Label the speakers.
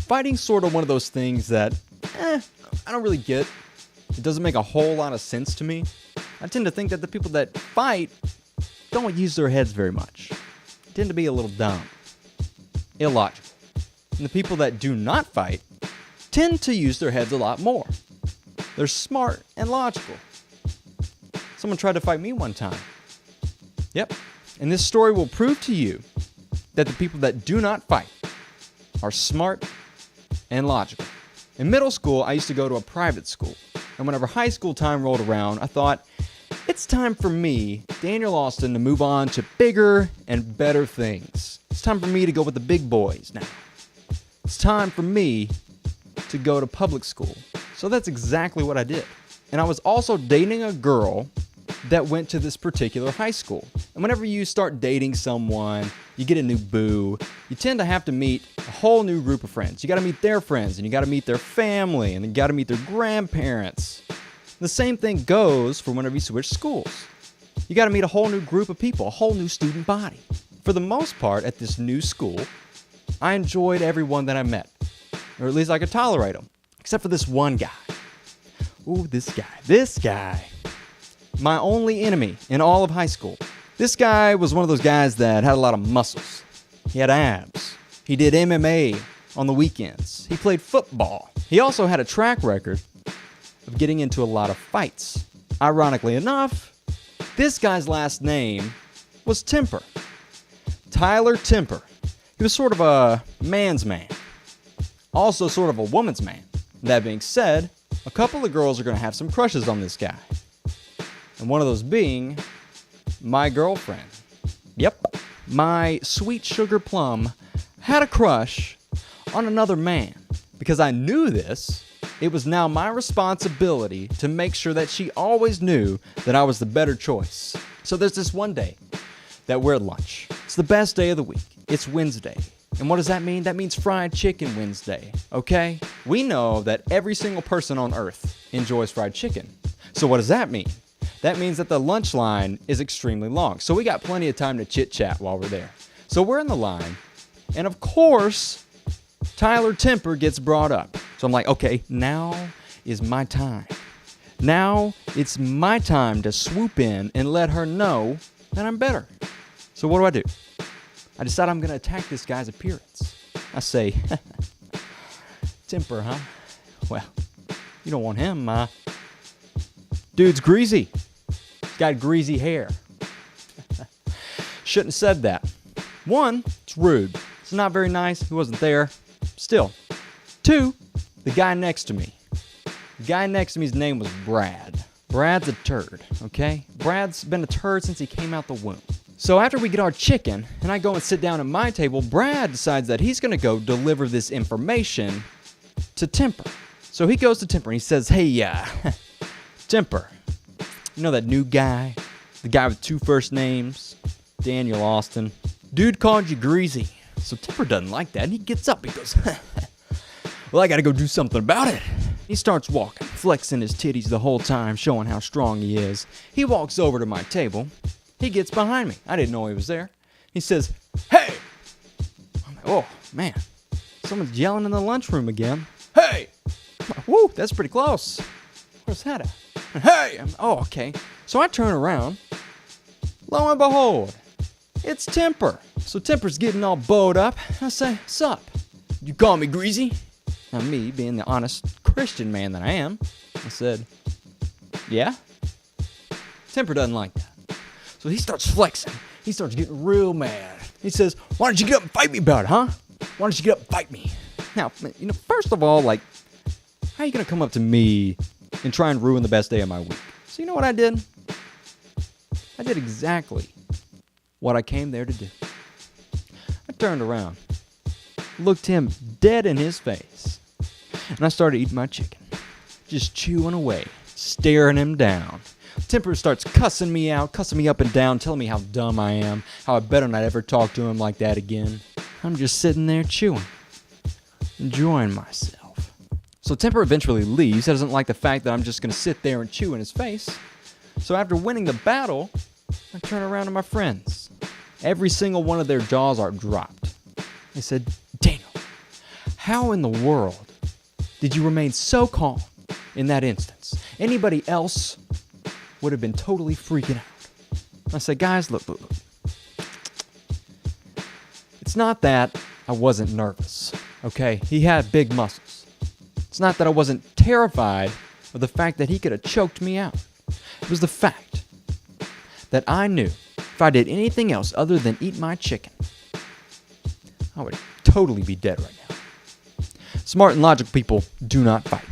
Speaker 1: Fighting's sort of one of those things that, I don't really get. It doesn't make a whole lot of sense to me. I tend to think that the people that fight don't use their heads very much. They tend to be a little dumb, illogical. And the people that do not fight tend to use their heads a lot more. They're smart and logical. Someone tried to fight me one time. Yep. And this story will prove to you that the people that do not fight are smart and logical. In middle school, I used to go to a private school. And whenever high school time rolled around, I thought, it's time for me, Daniel Austin, to move on to bigger and better things. It's time for me to go with the big boys now. It's time for me to go to public school. So that's exactly what I did. And I was also dating a girl that went to this particular high school. And whenever you start dating someone, you get a new boo, you tend to have to meet a whole new group of friends. You got to meet their friends, and you got to meet their family, and then you got to meet their grandparents. The same thing goes for whenever you switch schools. You got to meet a whole new group of people, a whole new student body. For the most part, at this new school, I enjoyed everyone that I met, or at least I could tolerate them, except for this one guy. Ooh, this guy. My only enemy in all of high school. This guy was one of those guys that had a lot of muscles. He had abs. He did MMA on the weekends. He played football. He also had a track record of getting into a lot of fights. Ironically enough, this guy's last name was Temper. Tyler Temper. He was sort of a man's man. Also sort of a woman's man. That being said, a couple of girls are going to have some crushes on this guy. And one of those being my girlfriend. Yep, my sweet sugar plum had a crush on another man. Because I knew this, it was now my responsibility to make sure that she always knew that I was the better choice. So there's this one day that we're at lunch. It's the best day of the week. It's Wednesday. And what does that mean? That means fried chicken Wednesday, okay? We know that every single person on earth enjoys fried chicken. So what does that mean? That means that the lunch line is extremely long. So we got plenty of time to chit-chat while we're there. So we're in the line, and of course, Tyler Temper gets brought up. So I'm like, okay, now is my time. Now it's my time to swoop in and let her know that I'm better. So what do? I decide I'm going to attack this guy's appearance. I say, Temper, huh? Well, you don't want him, dude's greasy. He's got greasy hair. Shouldn't have said that. One, it's rude. It's not very nice. He wasn't there. Still. Two, the guy next to me. The guy next to me's name was Brad. Brad's a turd, okay? Brad's been a turd since he came out the womb. So after we get our chicken, and I go and sit down at my table, Brad decides that he's going to go deliver this information to Temper. So he goes to Temper and he says, hey, Temper, you know that new guy? The guy with two first names? Daniel Austin. Dude called you greasy. So Temper doesn't like that, and he gets up. He goes, well, I gotta go do something about it. He starts walking, flexing his titties the whole time, showing how strong he is. He walks over to my table. He gets behind me. I didn't know he was there. He says, hey! I'm like, oh, man. Someone's yelling in the lunchroom again. Hey! Woo, that's pretty close. Where's that at? Hey! Oh, okay. So I turn around. Lo and behold, it's Temper. So Temper's getting all bowed up. I say, sup? You call me greasy? Now me, being the honest Christian man that I am, I said, yeah? Temper doesn't like that. So he starts flexing. He starts getting real mad. He says, why don't you get up and fight me about it, huh? Why don't you get up and fight me? Now, first of all, how are you going to come up to me and try and ruin the best day of my week? So you know what I did? I did exactly what I came there to do. I turned around, looked him dead in his face, and I started eating my chicken. Just chewing away, staring him down. Temper starts cussing me out, cussing me up and down, telling me how dumb I am, how I better not ever talk to him like that again. I'm just sitting there chewing, enjoying myself. So Temper eventually leaves. He doesn't like the fact that I'm just going to sit there and chew in his face. So after winning the battle, I turn around to my friends. Every single one of their jaws are dropped. They said, Daniel, How in the world did you remain so calm in that instance? Anybody else would have been totally freaking out. I said, guys, look. It's not that I wasn't nervous, okay? He had big muscles. It's not that I wasn't terrified of the fact that he could have choked me out. It was the fact that I knew if I did anything else other than eat my chicken, I would totally be dead right now. Smart and logical people do not fight.